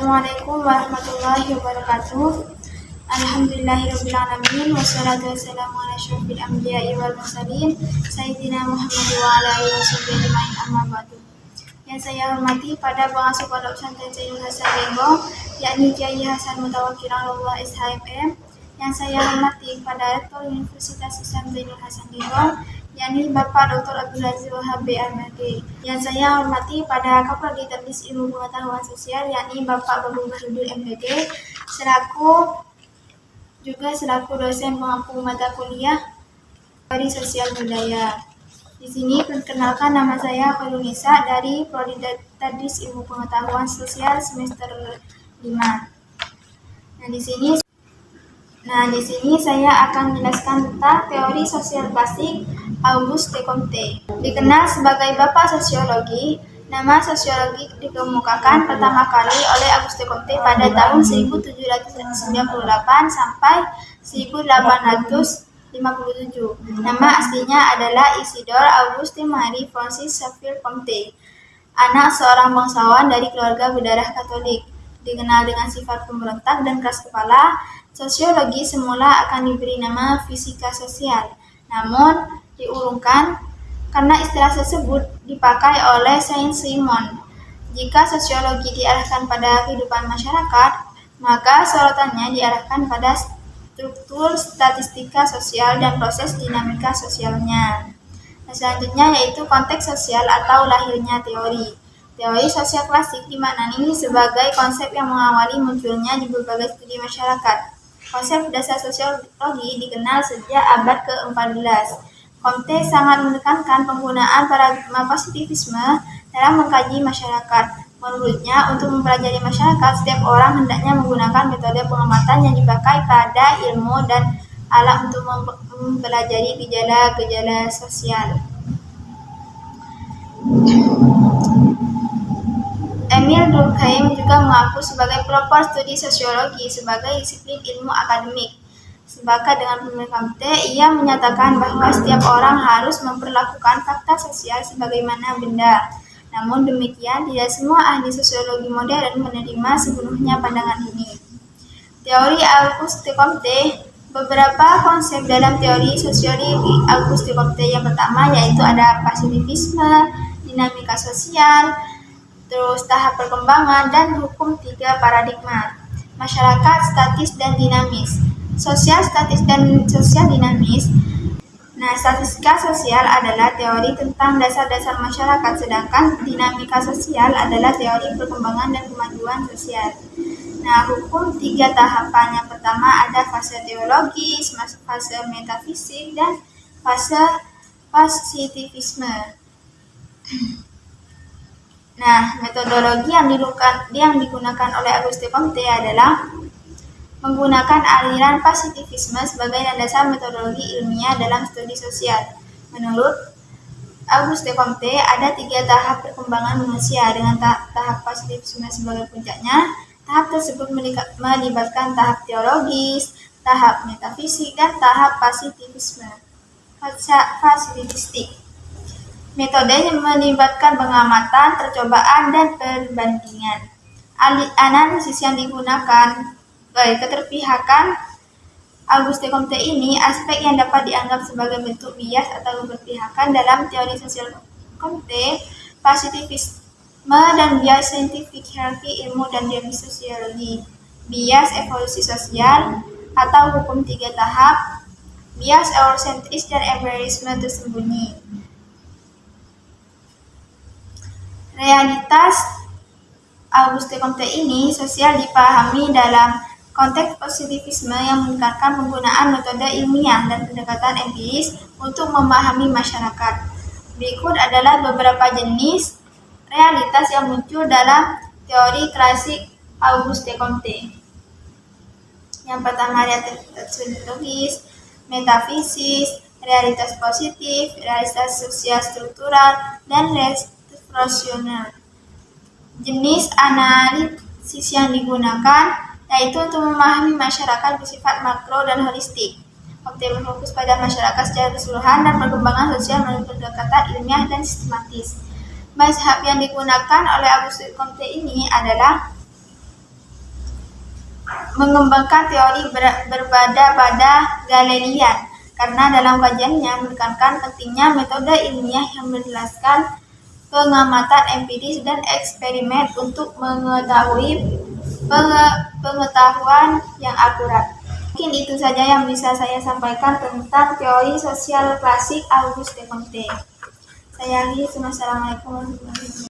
Assalamualaikum warahmatullahi wabarakatuh. Alhamdulillahirrabbilalamin. Wassalatu wassalamu ala asyrofil anbiya'i wal mursalin Sayyidina Muhammad wa ala alihi washabihi ajma'in, amma ba'du. Yang saya hormati pada pengasuh Pondok Pesantren Zainul Hasan Genggong, yakni Kiai Hasan Mutawakkil Allah SHMM. Yang saya hormati pada Rektor Universitas Islam Zainul Hasan Genggong, yakni Bapak Dr. Abdul Aziz Wahab BMG. Yang saya hormati pada Kaprodi Tadris Ilmu Pengetahuan Sosial, yakni Bapak Babu Bahrudul MPD, selaku dosen pengampu mata kuliah dari Sosial Budaya. Di sini perkenalkan, nama saya Khairul Nisa dari Prodi Tadris Ilmu Pengetahuan Sosial semester 5. Di sini saya akan menjelaskan tentang teori sosial klasik Auguste Comte. Dikenal sebagai Bapak Sosiologi, nama sosiologi dikemukakan pertama kali oleh Auguste Comte pada tahun 1798 sampai 1857. Nama aslinya adalah Isidore Auguste Marie Francis Xavier Comte, anak seorang bangsawan dari keluarga berdarah Katolik. Dikenal dengan sifat pemberontak dan keras kepala, sosiologi semula akan diberi nama fisika sosial. Namun, diurungkan karena istilah tersebut dipakai oleh Saint-Simon. Jika sosiologi diarahkan pada kehidupan masyarakat, maka sorotannya diarahkan pada struktur statistika sosial dan proses dinamika sosialnya. Selanjutnya yaitu konteks sosial atau lahirnya teori. Teori sosial klasik dimaknai sebagai konsep yang mengawali munculnya di berbagai studi masyarakat. Konsep dasar sosiologi dikenal sejak abad ke-14. Comte sangat menekankan penggunaan paradigma positivisme dalam mengkaji masyarakat. Menurutnya, untuk mempelajari masyarakat, setiap orang hendaknya menggunakan metode pengamatan yang dipakai pada ilmu dan alat untuk mempelajari gejala-gejala sosial. Emile Durkheim juga mengaku sebagai pelopor studi sosiologi sebagai disiplin ilmu akademik. Sepakat dengan pemikiran Comte, ia menyatakan bahwa setiap orang harus memperlakukan fakta sosial sebagaimana benda. Namun demikian, tidak semua ahli sosiologi modern menerima sepenuhnya pandangan ini. Teori Auguste Comte. Beberapa konsep dalam teori sosiologi Auguste Comte. Yang pertama yaitu ada positivisme, dinamika sosial, terus tahap perkembangan, dan hukum 3 paradigma. Masyarakat statis dan dinamis. Sosial statis dan sosial dinamis. Statistika sosial adalah teori tentang dasar-dasar masyarakat, sedangkan dinamika sosial adalah teori perkembangan dan kemajuan sosial. Hukum 3 tahapan. Yang pertama ada fase teologis, fase metafisik, dan fase positivisme. Metodologi yang digunakan oleh Auguste Comte adalah menggunakan aliran positivisme sebagai landasan metodologi ilmiah dalam studi sosial. Menurut Auguste Comte, ada 3 tahap perkembangan manusia dengan tahap positivisme sebagai puncaknya. Tahap tersebut melibatkan tahap teologis, tahap metafisik, dan tahap positivistik. Metode yang melibatkan pengamatan, percobaan, dan perbandingan. Analisis yang digunakan keterpihakan Auguste Comte ini aspek yang dapat dianggap sebagai bentuk bias atau keberpihakan dalam teori sosial Comte, positivisme dan bias saintifik hierarki ilmu dan teori sosiologi, bias evolusi sosial atau hukum 3 tahap, bias eurosentris dan empirisme tersembunyi. Realitas Auguste Comte ini sosial dipahami dalam konteks positivisme yang menekankan penggunaan metode ilmiah dan pendekatan empiris untuk memahami masyarakat. Berikut adalah beberapa jenis realitas yang muncul dalam teori klasik Auguste Comte. Yang pertama realitas sosiologis, metafisik, realitas positif, realitas sosial struktural, dan rasional. Jenis analisis yang digunakan yaitu untuk memahami masyarakat bersifat makro dan holistik. Comte berfokus pada masyarakat secara keseluruhan dan perkembangan sosial melalui pendekatan ilmiah dan sistematis. Mazhab yang digunakan oleh Auguste Comte ini adalah mengembangkan teori berbeda pada Galenian, karena dalam kajiannya menekankan pentingnya metode ilmiah yang menjelaskan pengamatan empiris dan eksperimen untuk mengetahui pengetahuan yang akurat. Mungkin itu saja yang bisa saya sampaikan tentang teori sosial klasik Auguste Comte. Saya akhiri. Assalamualaikum warahmatullahi wabarakatuh.